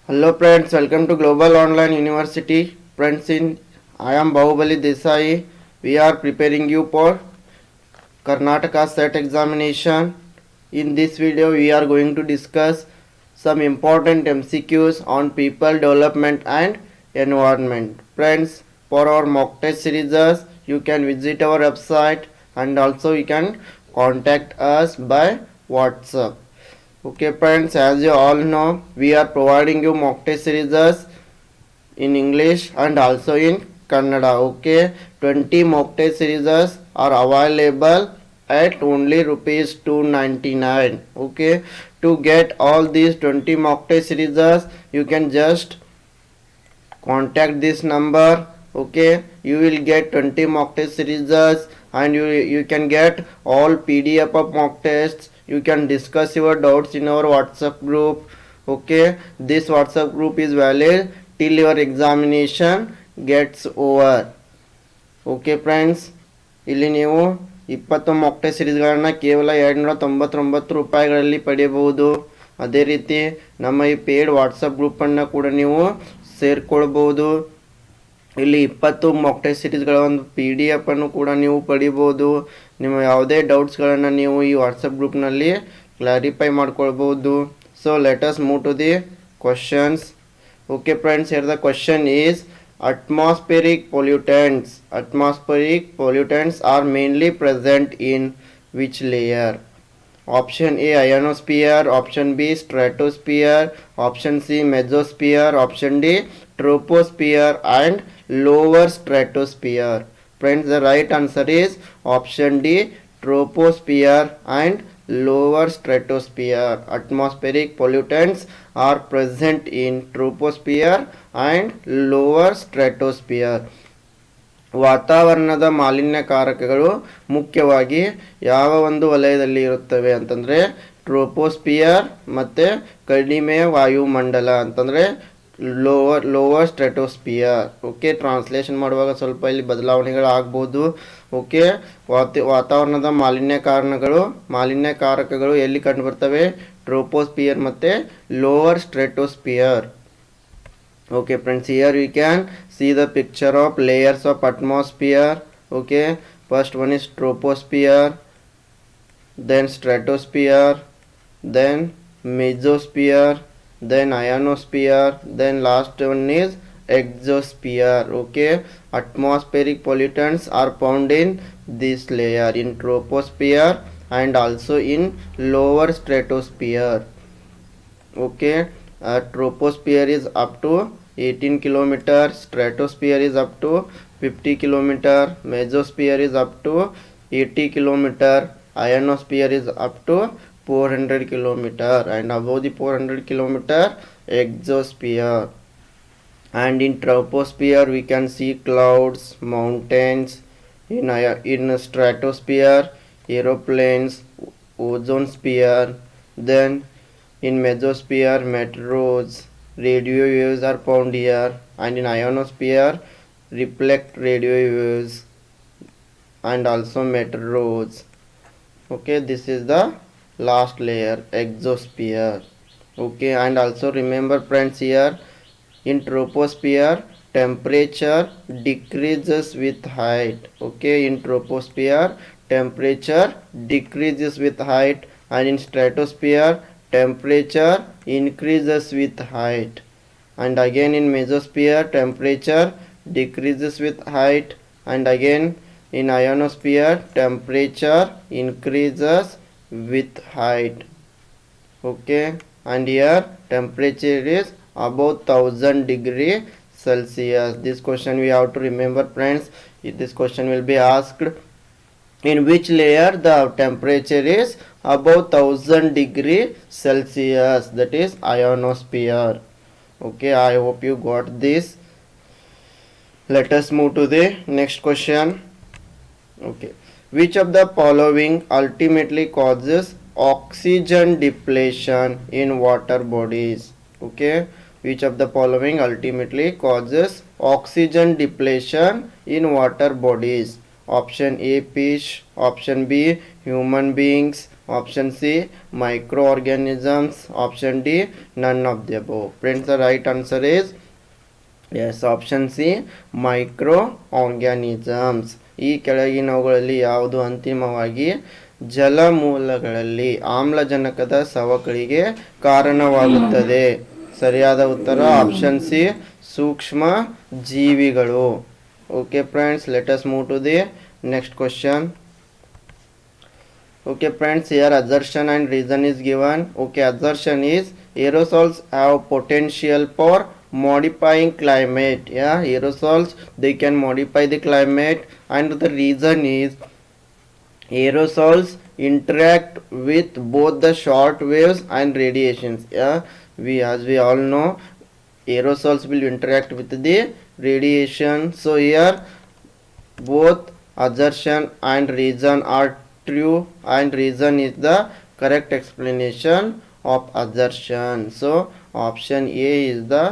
Hello friends, welcome to Global Online University. Friends, I am Bahubali Desai. We are preparing you for Karnataka SET examination. In this video, we are going to discuss some important MCQs on people development and environment. Friends, for our mock test series, you can visit our website and also you can contact us by WhatsApp. Okay friends, as you all know, we are providing you mock test series in English and also in Kannada. Okay, 20 mock test series are available at only rupees 299. Okay, to get all these 20 mock test series, you can just contact this number. Okay, you will get 20 mock test series and you can get all PDF of mock tests. You can discuss your doubts in our WhatsApp group. Okay, this WhatsApp group is valid till your examination gets over. Okay friends, ಇಲ್ಲಿ ನೀವು 20 mock test ಸಿರೀಸ್ಗಳನ್ನು ಕೇವಲ 299 ರೂಪಾಯಿಗಳಲ್ಲಿ ಪಡೆಯಬಹುದು. ಅದೇ ರೀತಿ ನಮ್ಮ ಈ paid WhatsApp ಗ್ರೂಪನ್ನು ಕೂಡ ನೀವು ಸೇರ್ಕೊಳ್ಬೋದು. ಇಲ್ಲಿ 20 ಮಾಕ್ ಟೆಸ್ಟ್ ಸಿರೀಸ್ಗಳ ಒಂದು PDF ಅನ್ನು ಕೂಡ ನೀವು ಪಡಿಬೋದು. ನಿಮ್ಮ ಯಾವುದೇ ಡೌಟ್ಸ್ಗಳನ್ನು ನೀವು ಈ ವಾಟ್ಸಪ್ ಗ್ರೂಪ್ನಲ್ಲಿ ಕ್ಲಾರಿಫೈ ಮಾಡ್ಕೊಳ್ಬೋದು. So let us move to the questions. Okay friends, here the question is atmospheric pollutants are mainly present in which layer? Option A ionosphere, option B stratosphere, option C mesosphere, option D troposphere and lower stratosphere. Friends, the right answer is option D troposphere and lower stratosphere. Atmospheric pollutants are present in troposphere and lower stratosphere. ವಾತಾವರಣದ ಮಾಲಿನ್ಯಕಾರಕಗಳು ಮುಖ್ಯವಾಗಿ ಯಾವ ಒಂದು ವಲಯದಲ್ಲಿ ಇರುತ್ತವೆ ಅಂತಂದರೆ troposphere ಮತ್ತು ಕಡಿಮೆ ವಾಯುಮಂಡಲ ಅಂತಂದರೆ ಲೋವರ್ ಸ್ಟ್ರೆಟೋಸ್ಪಿಯರ್. ಓಕೆ, ಟ್ರಾನ್ಸ್ಲೇಷನ್ ಮಾಡುವಾಗ ಸ್ವಲ್ಪ ಇಲ್ಲಿ ಬದಲಾವಣೆಗಳು ಆಗ್ಬೋದು. ಓಕೆ, ವಾತಾವರಣದ ಮಾಲಿನ್ಯಕಾರಕಗಳು ಎಲ್ಲಿ ಕಂಡುಬರ್ತವೆ? ಟ್ರೋಪೋಸ್ಪಿಯರ್ ಮತ್ತು lower ಸ್ಟ್ರೆಟೋಸ್ಪಿಯರ್. Okay friends, here we can see the picture of layers of atmosphere. Okay, first one is troposphere, then stratosphere, then mesosphere, then ionosphere, then last one is exosphere. Okay, atmospheric pollutants are found in this layer, in troposphere and also in lower stratosphere. Okay, troposphere is up to 18 kilometer, stratosphere is up to 50 kilometer, mesosphere is up to 80 kilometer, ionosphere is up to 400 kilometer, and above the 400 kilometer exosphere. And in troposphere we can see clouds, mountains. In stratosphere, aeroplanes, ozone sphere. Then in mesosphere, meteors, radio waves are found here, and in ionosphere, reflect radio waves and also meteors. Okay, this is the last layer, exosphere. Okay, and also remember friends, here in troposphere temperature decreases with height. Okay, in troposphere temperature decreases with height, and in stratosphere temperature increases with height, and again in mesosphere temperature decreases with height, and again in ionosphere temperature increases with height. Okay, and here temperature is above 1000 degree Celsius. This question we have to remember friends. This question will be asked, in which layer the temperature is above 1000 degree Celsius, that is ionosphere. Okay, I hope you got this. Let us move to the next question. Okay, which of the following ultimately causes oxygen depletion in water bodies? Okay, which of the following ultimately causes oxygen depletion in water bodies? Option A fish, option B human beings, Option C, microorganisms. Option D, none of the above. Friends, the right answer is yes, option C, microorganisms. ಈ ಕೆಳಗಿನವುಗಳಲ್ಲಿ ಯಾವುದು ಅಂತಿಮವಾಗಿ ಜಲಮೂಲಗಳಲ್ಲಿ ಆಮ್ಲಜನಕದ ಸವಕಳಿಗೆ ಕಾರಣವಾಗುತ್ತದೆ? ಸರಿಯಾದ ಉತ್ತರ option C, ಸೂಕ್ಷ್ಮ ಜೀವಿಗಳು. Okay friends, let us move to the next question. Okay friends, here assertion and reason is given. Okay, assertion is aerosols have potential for modifying climate. Yeah, aerosols, they can modify the climate, and the reason is aerosols interact with both the short waves and radiations. Yeah, as we all know, aerosols will interact with the radiation. So here both assertion and reason are true, and reason is the correct explanation of assertion. So option A is the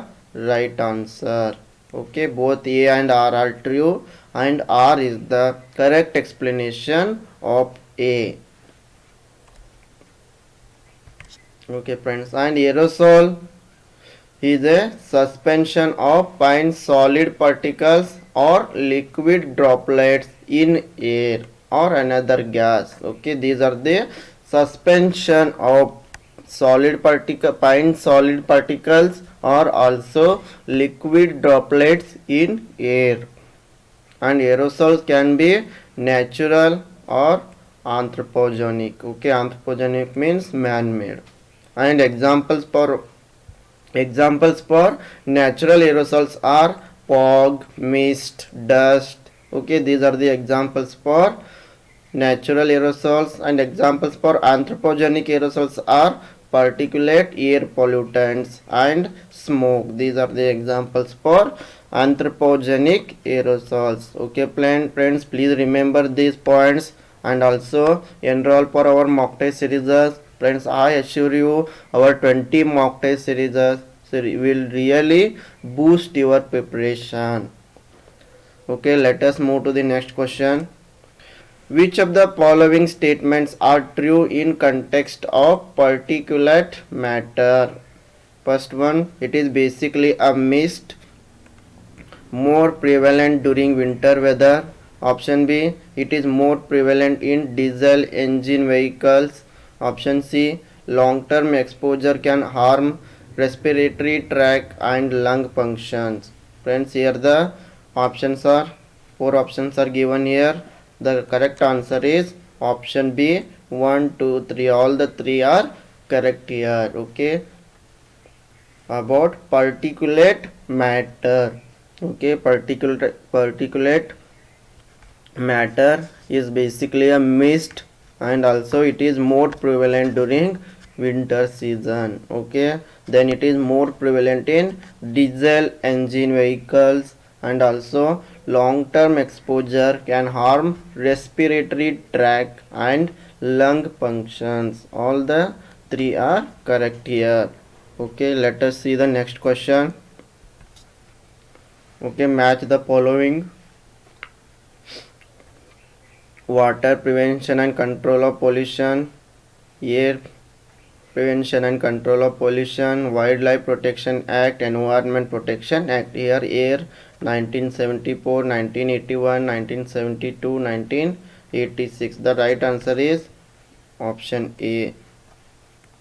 right answer. Okay, both A and R are true, and R is the correct explanation of A. Okay friends, and aerosol is a suspension of fine solid particles or liquid droplets in air or another gas. Okay, these are the suspension of fine solid particles or also liquid droplets in air. And aerosols can be natural or anthropogenic. Okay, anthropogenic means man-made. And examples for natural aerosols are fog, mist, dust. Okay, these are the examples for natural aerosols, and examples for anthropogenic aerosols are particulate air pollutants and smoke. These are the examples for anthropogenic aerosols. Okay friends, please remember these points and also enroll for our mock test series. Friends, I assure you our 20 mock test series will really boost your preparation. Okay, let us move to the next question. Which of the following statements are true in context of particulate matter? First one, it is basically a mist, more prevalent during winter weather. Option B, it is more prevalent in diesel engine vehicles. Option C, long-term exposure can harm respiratory tract and lung functions. Friends, here the options are, 4 options are given here. The correct answer is option B, 1, 2, 3. All the 3 are correct here. Okay, about particulate matter. Okay, particulate matter is basically a mist, and also it is more prevalent during winter season. Okay, then it is more prevalent in diesel engine vehicles, and also long-term exposure can harm respiratory tract and lung functions. All the 3 are correct here. Okay, let us see the next question. Okay, match the following: water prevention and control of pollution, air prevention and control of pollution, wildlife protection act, environment protection act. Here air 1974, 1981, 1972, 1986. The right answer is option A.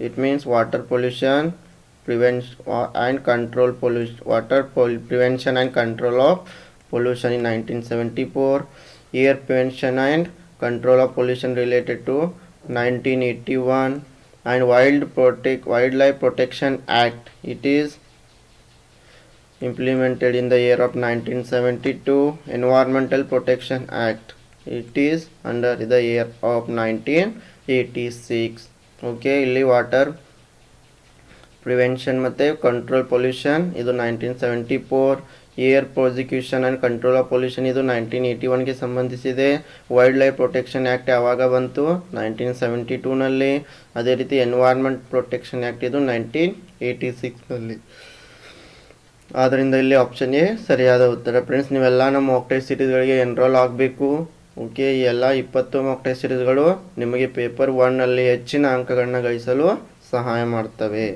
It means water pollution prevention and control pollution, prevention and control of pollution in 1974, air prevention and control of pollution related to 1981, and wildlife protection act, it is implemented in the year of 1972. Environmental protection act, it is under the year of 1986. Okay, ಇಲ್ಲಿ water prevention ಮತ್ತೆ control pollution ಇದು 1974, air prosecution and control of pollution ಇದು 1981ಗೆ ಸಂಬಂಧಿಸಿದೆ. Wild life protection act ಯಾವಾಗ ಬಂತು? 1972ನಲ್ಲಿ. ಅದೇ ರೀತಿ environment protection act ಇದು 1986ನಲ್ಲಿ. ಆದ್ದರಿಂದ ಇಲ್ಲಿ ಆಪ್ಷನ್ ಎ ಸರಿಯಾದ ಉತ್ತರ. ಫ್ರೆಂಡ್ಸ್, ನೀವೆಲ್ಲ ನಮ್ಮ ಮಾಕ್ ಟೆಸ್ಟ್ ಸೀರೀಸ್ಗಳಿಗೆ ಎನ್ರೋಲ್ ಆಗಬೇಕು. ಓಕೆ, ಈ ಎಲ್ಲ 20 ಮಾಕ್ ಟೆಸ್ಟ್ ಸೀರೀಸ್ಗಳು ನಿಮಗೆ ಪೇಪರ್ 1ನಲ್ಲಿ ಹೆಚ್ಚಿನ ಅಂಕಗಳನ್ನ ಗಳಿಸಲು ಸಹಾಯ ಮಾಡ್ತವೆ.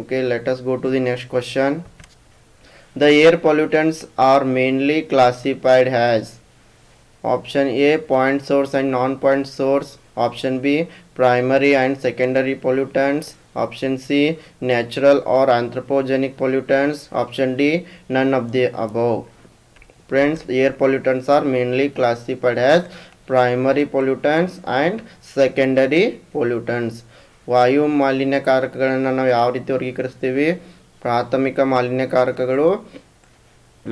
Okay, let us go to the next question. The air pollutants are mainly classified as option A point source and non-point source, option B primary and secondary pollutants, option C natural or anthropogenic pollutants, option D none of the above. Friends, air pollutants are mainly classified as primary pollutants and secondary pollutants. ವಾಯು ಮಾಲಿನ್ಯಕಾರಕಗಳನ್ನು ನಾವು ಯಾವ ರೀತಿ ವರ್ಗೀಕರಿಸ್ತೀವಿ? ಪ್ರಾಥಮಿಕ ಮಾಲಿನ್ಯಕಾರಕಗಳು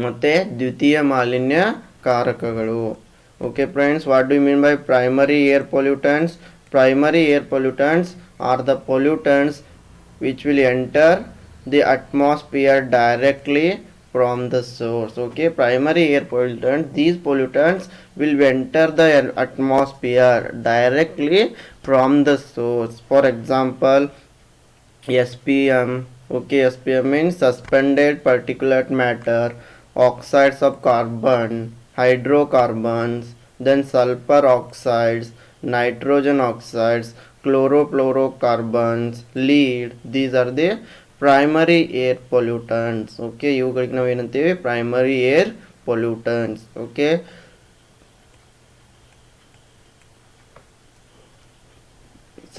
ಮತ್ತು ದ್ವಿತೀಯ ಮಾಲಿನ್ಯಕಾರಕಗಳು. Okay friends, what do you mean by primary air pollutants? Primary air pollutants are the pollutants which will enter the atmosphere directly from the source. Okay, primary air pollutants, these pollutants will enter the atmosphere directly from the source. For example, SPM. Okay, SPM means suspended particulate matter, oxides of carbon, hydrocarbons, then sulfur oxides, nitrogen oxides, chlorofluorocarbons, lead. These are the primary air pollutants. Okay, ಇವುಗಳಿಗೆ ನಾವು ಏನಂತೀವಿ? Primary air pollutants. Okay,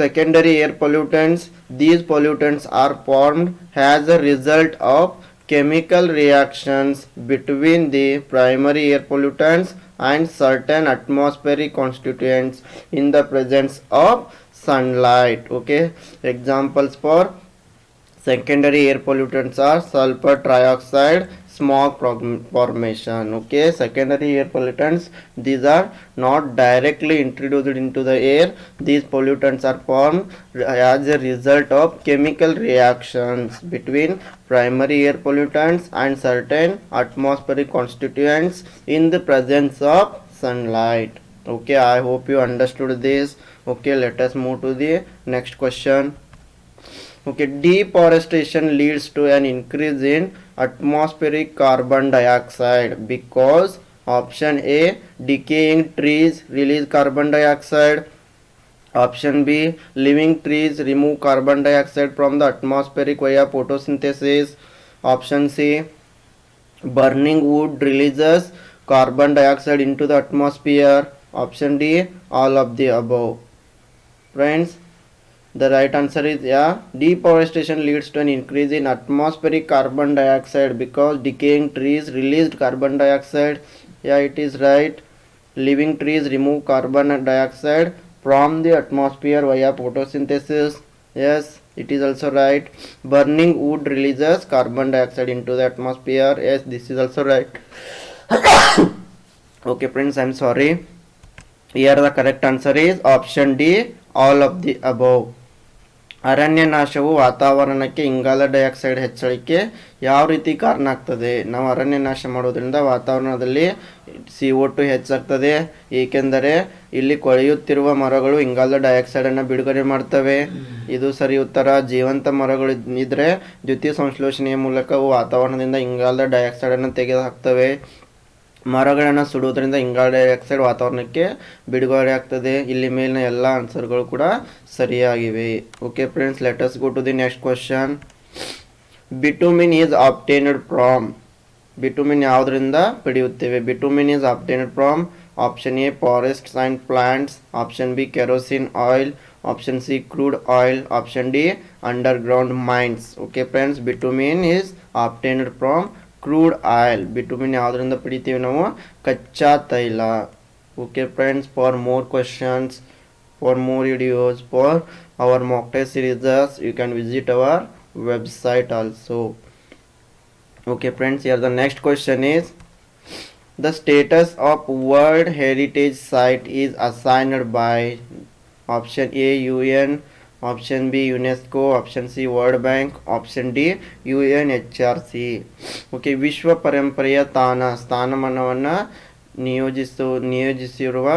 secondary air pollutants, these pollutants are formed as a result of chemical reactions between the primary air pollutants and certain atmospheric constituents in the presence of sunlight. Okay, examples for secondary air pollutants are sulfur trioxide, smog formation. Okay, secondary air pollutants, these are not directly introduced into the air. These pollutants are formed as a result of chemical reactions between primary air pollutants and certain atmospheric constituents in the presence of sunlight. Okay, I hope you understood this. Okay, let us move to the next question. Okay, deforestation leads to an increase in atmospheric carbon dioxide because option A decaying trees release carbon dioxide, option B living trees remove carbon dioxide from the atmosphere via photosynthesis, option C burning wood releases carbon dioxide into the atmosphere, option D all of the above. Friends, the right answer is yeah, deforestation leads to an increase in atmospheric carbon dioxide because decaying trees released carbon dioxide. Yeah, it is right. Living trees remove carbon dioxide from the atmosphere via photosynthesis. Yes, it is also right. Burning wood releases carbon dioxide into the atmosphere. Yes, this is also right. Okay friends, I am sorry. Here the correct answer is option D, all of the above. ಅರಣ್ಯ ನಾಶವು ವಾತಾವರಣಕ್ಕೆ ಇಂಗಾಲ dioxide ಹೆಚ್ಚಳಕ್ಕೆ ಯಾವ ರೀತಿ ಕಾರಣ ಆಗ್ತದೆ? ನಾವು ಅರಣ್ಯ ನಾಶ ಮಾಡೋದ್ರಿಂದ ವಾತಾವರಣದಲ್ಲಿ CO2 ಹೆಚ್ಚಾಗ್ತದೆ, ಏಕೆಂದರೆ ಇಲ್ಲಿ ಕೊಳೆಯುತ್ತಿರುವ ಮರಗಳು ಇಂಗಾಲ ಡೈಆಕ್ಸೈಡನ್ನು ಬಿಡುಗಡೆ ಮಾಡ್ತವೆ. ಇದು ಸರಿ ಉತ್ತರ. ಜೀವಂತ ಮರಗಳು ಇದ್ದರೆ ದ್ವಿತೀಯ ಸಂಶ್ಲೇಷಣೆಯ ಮೂಲಕ ವಾತಾವರಣದಿಂದ ಇಂಗಾಲ ಡೈಆಕ್ಸೈಡನ್ನು ತೆಗೆದು ಹಾಕ್ತವೆ. ಮರಗಳನ್ನು ಸುಡುವುದರಿಂದ ಇಂಗಾಲ ಡೈಆಕ್ಸೈಡ್ ವಾತಾವರಣಕ್ಕೆ ಬಿಡುಗಡೆ ಆಗ್ತದೆ. ಇಲ್ಲಿ ಮೇಲಿನ ಎಲ್ಲ ಆನ್ಸರ್ಗಳು ಕೂಡ ಸರಿಯಾಗಿವೆ. Okay friends, let us go to the next question. Bitumen is obtained from. Bitumen ಯಾವುದರಿಂದ ಪಡೆಯುತ್ತೇವೆ? Bitumen is obtained from option A forests and plants, option B kerosene oil, option C crude oil, option D underground mines. Okay friends, bitumen is obtained from crude oil. Bitumen ಯಾವುದರಿಂದ ಪಡಿತೀವಿ ನಾವು? ಕಚ್ಚಾ ತೈಲ. Okay friends, for more questions, for more videos, for our mock test series, you can visit our website also. Okay friends, here the next question is, the status of World Heritage Site is assigned by option A UN, option B UNESCO, option C World Bank, option D UNHRC. Okay, ವಿಶ್ವ ಪರಂಪರೆಯ ಸ್ಥಾನಮಾನವನ್ನು ನಿಯೋಜಿಸಿರುವ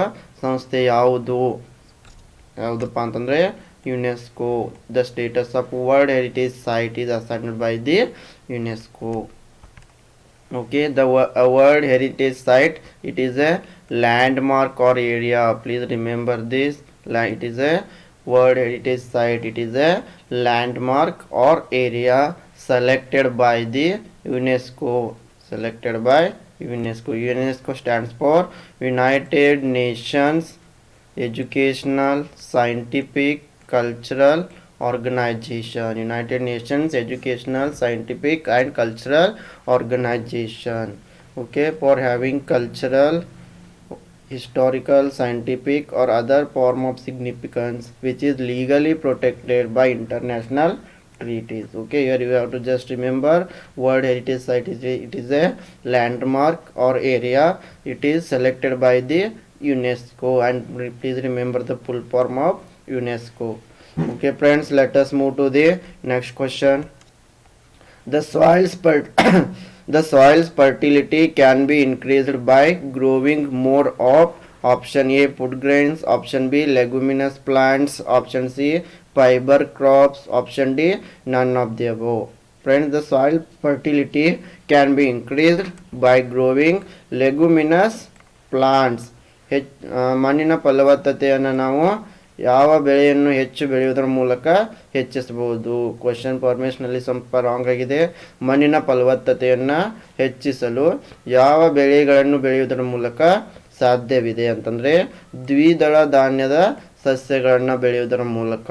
ಸಂಸ್ಥೆ ಯಾವುದಪ್ಪ ಅಂತಂದರೆ UNESCO. The status of World Heritage Site is assigned by the UNESCO. Okay, the World Heritage Site, it is a landmark or area. Please remember this. It is a World Heritage Site. It is a landmark or area selected by the UNESCO. Selected by UNESCO. UNESCO stands for United Nations Educational, Scientific, Cultural Organization. United Nations Educational, Scientific and Cultural Organization. Okay, for having cultural, historical, scientific or other form of significance which is legally protected by international treaties. Okay, here you have to just remember World Heritage Site is it is a landmark or area. It is selected by the UNESCO, and please remember the full form of UNESCO. Okay friends, let us move to the next question. The soil's the soil's fertility can be increased by growing more of option A food grains, option B leguminous plants, option C fiber crops, option D none of the above. Friends, the soil fertility can be increased by growing leguminous plants. ಮಣ್ಣಿನ ಫಲವತ್ತತೆಯನ್ನು ನಾವು ಯಾವ ಬೆಳೆಯನ್ನು ಹೆಚ್ಚು ಬೆಳೆಯುವುದರ ಮೂಲಕ ಹೆಚ್ಚಿಸಬಹುದು. Question ಫಾರ್ಮೇಷನಲ್ಲಿ ಸ್ವಲ್ಪ ರಾಂಗ್ ಆಗಿದೆ. ಮಣ್ಣಿನ ಫಲವತ್ತತೆಯನ್ನು ಹೆಚ್ಚಿಸಲು ಯಾವ ಬೆಳೆಗಳನ್ನು ಬೆಳೆಯುವುದರ ಮೂಲಕ ಸಾಧ್ಯವಿದೆ ಅಂತಂದರೆ ದ್ವಿದಳ ಧಾನ್ಯದ ಸಸ್ಯಗಳನ್ನು ಬೆಳೆಯುವುದರ ಮೂಲಕ.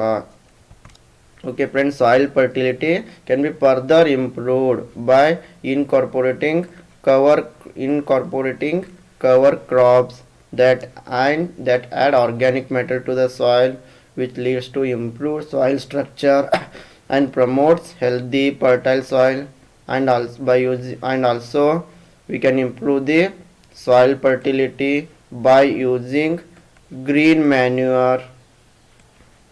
Okay friends, soil fertility can be further improved by incorporating cover crops that add organic matter to the soil, which leads to improved soil structure and promotes healthy fertile soil. And also we can improve the soil fertility by using green manure.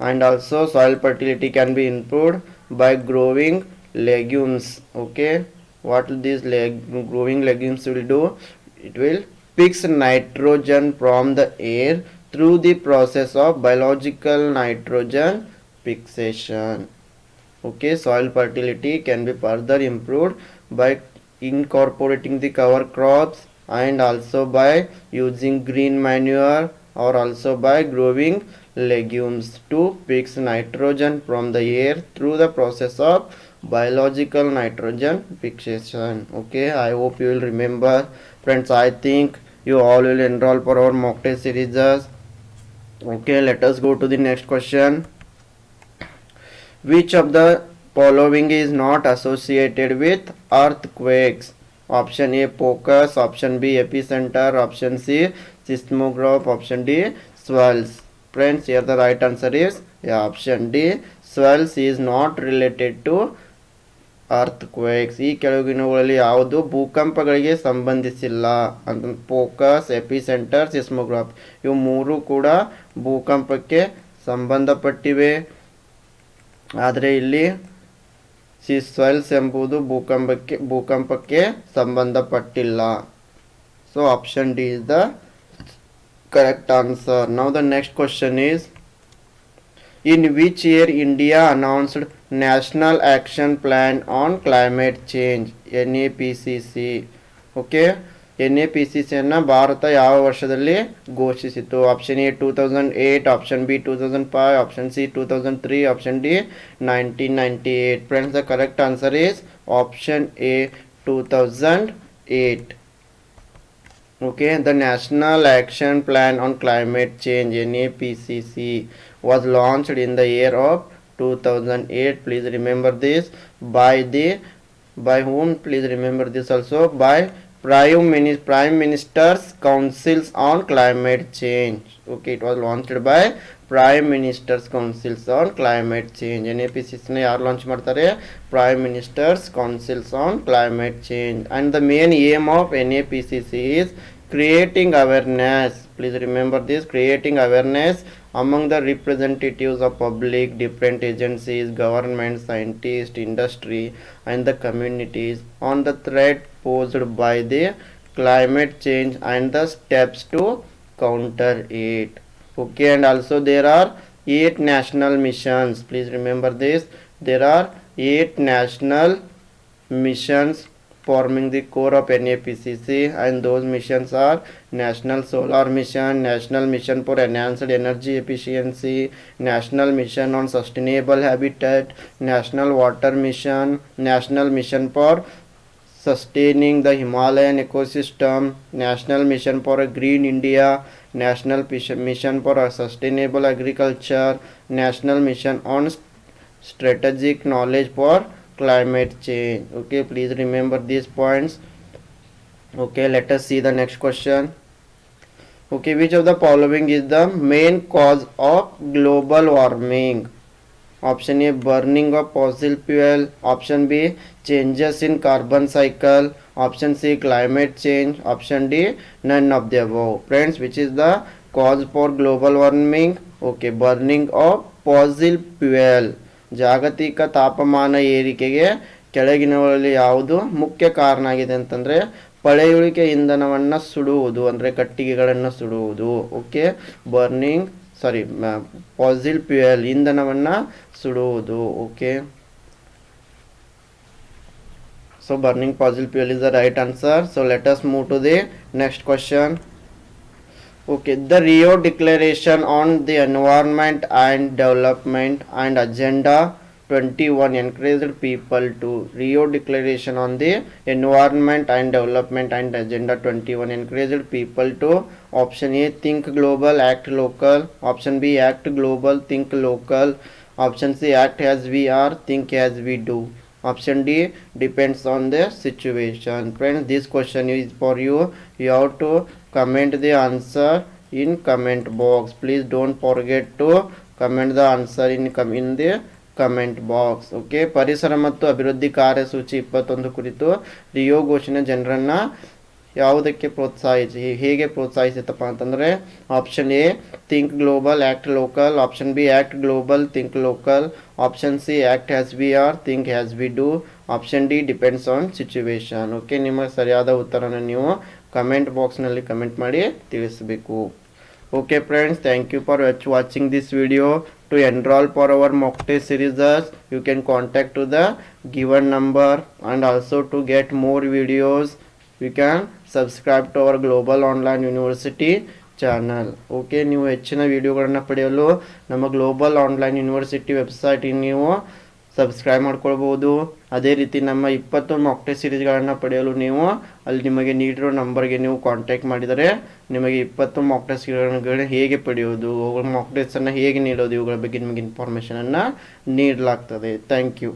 And also soil fertility can be improved by growing legumes. Okay, what these growing legumes will do? It will fix nitrogen from the air through the process of biological nitrogen fixation. Okay, soil fertility can be further improved by incorporating the cover crops and also by using green manure or also by growing legumes to fix nitrogen from the air through the process of biological nitrogen fixation. Okay, I hope you will remember. Friends, I think you all will enroll for our mock test series. Okay, let us go to the next question. Which of the following is not associated with earthquakes? Option A focus, option B epicenter, option C seismograph, option D swells. Friends, here the right answer is option D, swells is not related to earthquakes. ಈ ಕೆಳಗಿನವುಗಳಲ್ಲಿ ಯಾವುದು ಭೂಕಂಪಗಳಿಗೆ ಸಂಬಂಧಿಸಿಲ್ಲ ಅಂತ. Focus, epicentre, seismograph ಇವು ಮೂರು ಕೂಡ ಭೂಕಂಪಕ್ಕೆ ಸಂಬಂಧಪಟ್ಟಿವೆ. ಆದರೆ ಇಲ್ಲಿ ಸ್ವೆಲ್ಸ್ ಎಂಬುದು ಭೂಕಂಪಕ್ಕೆ ಸಂಬಂಧಪಟ್ಟಿಲ್ಲ. So option D is the correct answer. Now the next question is, in which year India announced National Action Plan on Climate Change, NAPCC? Okay, NAPCC ಅನ್ನು ಭಾರತ ಯಾವ ವರ್ಷದಲ್ಲಿ ಘೋಷಿಸಿತು? Option A 2008, option B 2005, option C 2003, option D 1998. Friends, the correct answer is option A 2008. Okay, the National Action Plan on Climate Change, NAPCC, was launched in the year of 2008. Please remember this. By whom? Please remember this also. By Prime Minister's Councils on Climate Change. Okay, it was launched by Prime Minister's Councils on Climate Change. NAPCC ne yaar launch ಮಾಡ್ತಾರೆ? Prime Minister's Councils on Climate Change. And the main aim of NAPCC is creating awareness. Please remember this, creating awareness among the representatives of public, different agencies, government, scientists, industry and the communities on the threat posed by the climate change and the steps to counter it. Okay, and also there are 8 national missions. Please remember this, there are 8 national missions forming the core of NAPCC, and those missions are National Solar Mission, National Mission for Enhanced Energy Efficiency, National Mission on Sustainable Habitat, National Water Mission, National Mission for Sustaining the Himalayan Ecosystem, National Mission for a Green India, National Mission for a Sustainable Agriculture, National Mission on Strategic Knowledge for Climate Change. Okay, please remember these points. Okay, let us see the next question. Okay, which of the following is the main cause of global warming? Option A, burning of fossil fuel. Option B, changes in carbon cycle. Option C, climate change. Option D, none of the above. Friends, which is the cause for global warming? Okay, burning of fossil fuel. ಜಾಗತಿಕ ತಾಪಮಾನ ಏರಿಕೆಗೆ ಕೆಳಗಿನವುಗಳಲ್ಲಿ ಯಾವುದು ಮುಖ್ಯ ಕಾರಣ ಆಗಿದೆ ಅಂತಂದರೆ ಪಳೆಯುಳಿಕೆ ಇಂಧನವನ್ನು ಸುಡುವುದು, ಅಂದರೆ ಕಟ್ಟಿಗೆಗಳನ್ನು ಸುಡುವುದು. ಓಕೆ, ಬರ್ನಿಂಗ್ ಫಾಸಿಲ್ ಫ್ಯೂಯಲ್ ಇಂಧನವನ್ನು ಸುಡುವುದು. Okay, so burning fossil fuel is the right answer. So let us move to the next question. Okay, the Rio Declaration on the Environment and Development and Agenda 21 encouraged people to Rio Declaration on the Environment and Development and Agenda 21 encouraged people to option A, think global, act local. Option B, act global, think local. Option C, act as we are, think as we do. Option D, depends on the situation. Friends, this question is for you. You have to comment the answer in comment box. Please don't forget to comment the answer in the comment box. Okay, ಪರಿಸರ ಮತ್ತು ಅಭಿವೃದ್ಧಿ ಕಾರ್ಯಸೂಚಿ 21 ಕುರಿತು ರಿಯೋ ಘೋಷಣೆ ಜನರನ್ನು ಯಾವುದಕ್ಕೆ ಹೇಗೆ ಪ್ರೋತ್ಸಾಹಿಸಿತಪ್ಪ ಅಂತಂದರೆ option A, think global, act local. Option B, act global, think local. Option C, act as we are, think as we do. Option D, depends on situation. Okay, ನಿಮ್ಮ ಸರಿಯಾದ ಉತ್ತರನ ನೀವು ಕಮೆಂಟ್ ಬಾಕ್ಸ್ನಲ್ಲಿ ಕಮೆಂಟ್ ಮಾಡಿ ತಿಳಿಸಬೇಕು. Okay friends, thank you for watching this video. To enroll for our mock test series, you can contact to the given number, and also to get more videos you can subscribe to our Global Online University channel. Okay, ನೀವು ಹೆಚ್ಚಿನ ವಿಡಿಯೋಗಳನ್ನು ಪಡೆಯಲು ನಮ್ಮ global online university ವೆಬ್ಸೈಟಿಗೆ ನೀವು subscribe ಮಾಡ್ಕೊಳ್ಬೋದು. ಅದೇ ರೀತಿ ನಮ್ಮ 20 ಮಾಕ್ ಟೆಸ್ಟ್ ಸೀರೀಸ್ಗಳನ್ನು ಪಡೆಯಲು ನೀವು ಅಲ್ಲಿ ನಿಮಗೆ ನೀಡಿರೋ ನಂಬರ್ಗೆ ನೀವು ಕಾಂಟ್ಯಾಕ್ಟ್ ಮಾಡಿದರೆ ನಿಮಗೆ 20 ಮಾಕ್ ಟೆಸ್ಟ್ಗಳನ್ನು ಹೇಗೆ ಪಡೆಯೋದು, ಮಾಕ್ ಟೆಸ್ಟನ್ನು ಹೇಗೆ ನೀಡೋದು, ಇವುಗಳ ಬಗ್ಗೆ ನಿಮಗೆ ಇನ್ಫಾರ್ಮೇಷನನ್ನು ನೀಡಲಾಗ್ತದೆ. Thank you.